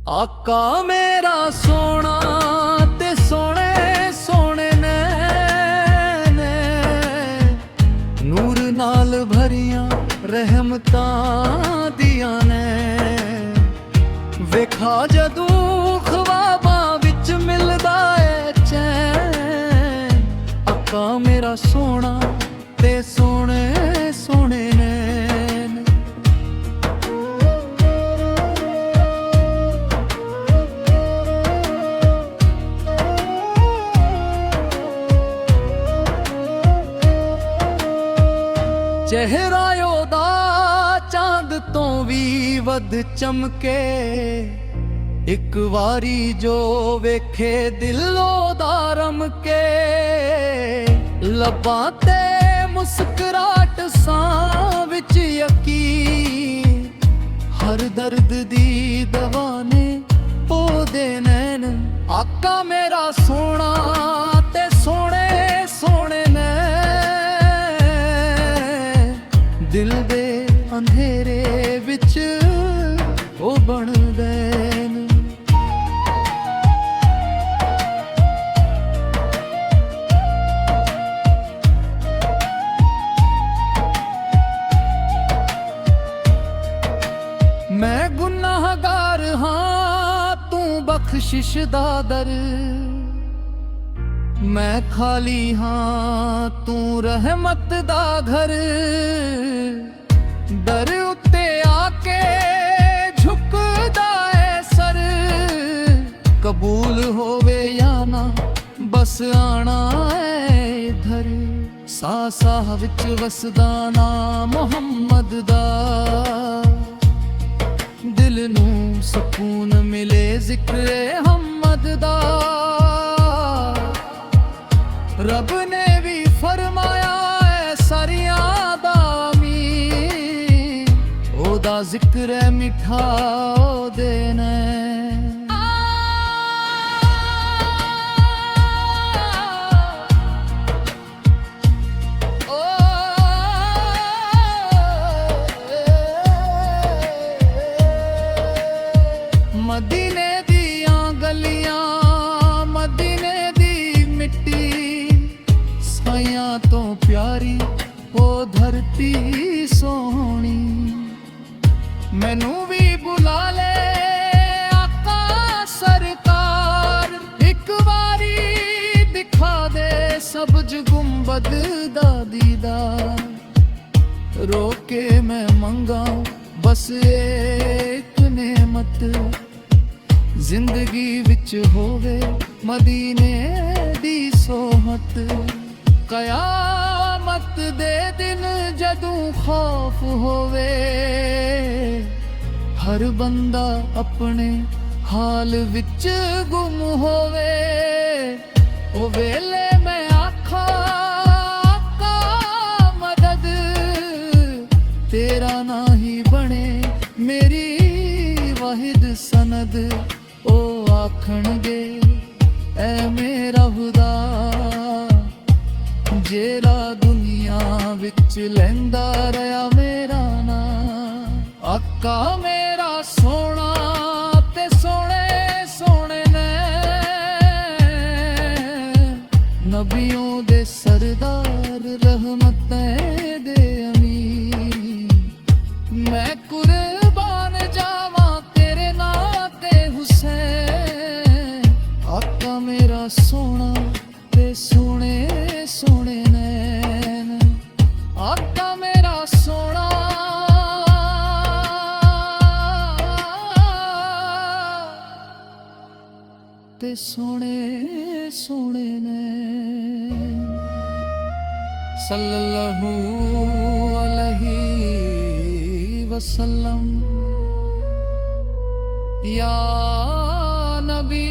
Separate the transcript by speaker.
Speaker 1: ਆਕਾ ਮੇਰਾ ਸੋਹਣਾ ਤੇ ਸੋਹਣੇ ਸੋਹਣੇ ਨੈਣ, ਨੂਰ ਨਾਲ ਭਰੀਆਂ ਰਹਿਮਤਾਂ ਦੀਆਂ ਨੇ। ਵੇਖਾ ਜਦੋਂ ਖਵਾਬਾਂ ਵਿੱਚ ਮਿਲਦਾ ਏ ਚੈਨ, ਆਕਾ ਮੇਰਾ ਸੋਹਣਾ ਤੇ ਸੋਹਣੇ ਸੋਹਣੇ ਨੈਣ। ਚਿਹਰਾ ਉਹਦਾ ਚਾਂਦ ਤੋਂ ਵੀ ਵੱਧ ਚਮਕੇ, ਇੱਕ ਵਾਰੀ ਜੋ ਵੇਖੇ ਦਿਲ ਉਹਦਾ ਰਮਕੇ। ਲੱਬਾਂ ਤੇ ਮੁਸਕਰਾਹਟ, ਸਾਹ ਵਿੱਚ ਯਕੀਨ, ਹਰ ਦਰਦ ਦੀ ਦਵਾ ਨੇ ਉਹਦੇ ਨੈਣ। ਆਕਾ ਮੇਰਾ ਸੋਹਣਾ ਤੇ ਸੋਹਣੇ ਸੋਹਣੇ ਨੈਣ, ਦਿਲ ਦੇ ਅੰਧੇਰੇ ਵਿੱਚ ਉਹ ਬਣਦੇ ਨੇ। ਮੈਂ ਗੁਨਾਹਗਾਰ ਹਾਂ, ਤੂੰ ਬਖਸ਼ਿਸ਼ ਦਾ ਦਰ। ਮੈਂ ਖਾਲੀ ਹਾਂ, ਤੂੰ ਰਹਿਮਤ ਦਾ ਘਰ। ਦਰ ਉੱਤੇ ਆ ਕੇ ਝੁਕਦਾ ਏ ਸਰ, ਕਬੂਲ ਹੋਵੇ ਜਾਂ ਨਾ ਬਸ ਆਣਾ ਏ ਇਧਰ। ਸਾਹ ਸਾਹ ਵਿੱਚ ਵਸਦਾ ਨਾ ਮੁਹੰਮਦ ਦਾ, ਦਿਲ ਨੂੰ ਸਕੂਨ ਮਿਲੇ ਜ਼ਿਕਰੇ ਹਮਦ ਦਾ। ਰੱਬ ਨੇ ਵੀ ਫਰਮਾਇਆ ਏ ਸਾਰਿਆਂ ਦਾ ਅਮੀਨ, ਉਹਦਾ ਜ਼ਿਕਰ ਹੈ ਮਿੱਠਾ ਉਹਦੇ ਨੇ। ਮਦੀਨੇ ਦੀਆਂ ਗਲੀਆਂ, ਮਦੀਨੇ ਦੀ ਮਿੱਟੀ, ਸਾਈਆਂ ਤੋਂ ਪਿਆਰੀ ਉਹ ਧਰਤੀ ਸੋਹਣੀ। ਮੈਨੂੰ ਵੀ ਬੁਲਾ ਲੈ ਆਕਾ ਸਰਕਾਰ, ਇੱਕ ਵਾਰੀ ਦਿਖਾ ਦੇ ਸਬਜ਼ ਗੁੰਬਦ ਦਾ ਦੀਦਾਰ। ਰੋ ਕੇ ਮੈਂ ਮੰਗਾ ਬਸ ਇੱਕ ਨੇਮਤ, ਜ਼ਿੰਦਗੀ ਵਿੱਚ ਹੋਵੇ ਮਦੀਨੇ ਦੀ ਸੋਹਤ। ਕਯਾਮਤ ਦੇ ਦਿਨ ਜਦੋਂ ਖੌਫ ਹੋਵੇ, ਹਰ ਬੰਦਾ ਆਪਣੇ ਹਾਲ ਵਿੱਚ ਗੁੰਮ ਹੋਵੇ। ਉਹ ਵੇਲੇ ਮੈਂ ਆਖਾਂ ਆਕਾ ਮਦਦ, ਤੇਰਾ ਨਾ ਹੀ ਬਣੇ ਮੇਰੀ ਵਾਹਿਦ ਸਨਦ। ਉਹ ਆਖਣਗੇ ਐ ਮੇਰਾ ਖੁਦਾ, ਜਿਹੜਾ ਦੁਨੀਆ ਵਿੱਚ ਲੈਂਦਾ ਰਿਹਾ ਮੇਰਾ ਨਾਂ। ਆਕਾ ਮੇਰਾ ਸੋਹਣਾ ਤੇ ਸੋਹਣੇ ਸੋਹਣੇ ਨੇ, ਨਬੀਓਂ ਦੇ ਸਰਦਾਰ ਰਹਿਮਤਾਂ ਦੇ ਅਮੀਨ। ਮੈਂ ਕੁਰਬਾਨ ਜਾਵਾਂ ਤੇਰੇ ਨਾਂ ਤੇ ਹੁਸੈਨ, ਆਕਾ ਮੇਰਾ ਸੋਹਣਾ ਤੇ ਸੋਹਣੇ ਸੋਹਣੇ ਨੈਣ। ਆਕਾ ਮੇਰਾ ਸੋਹਣਾ ਤੇ ਸੋਹਣੇ ਸੋਹਣੇ ਨੈਣ। ਸੱਲੱਲਾਹੂ ਅਲੈਹਿ ਵਸੱਲਮ। ਯਾ ਨਬੀ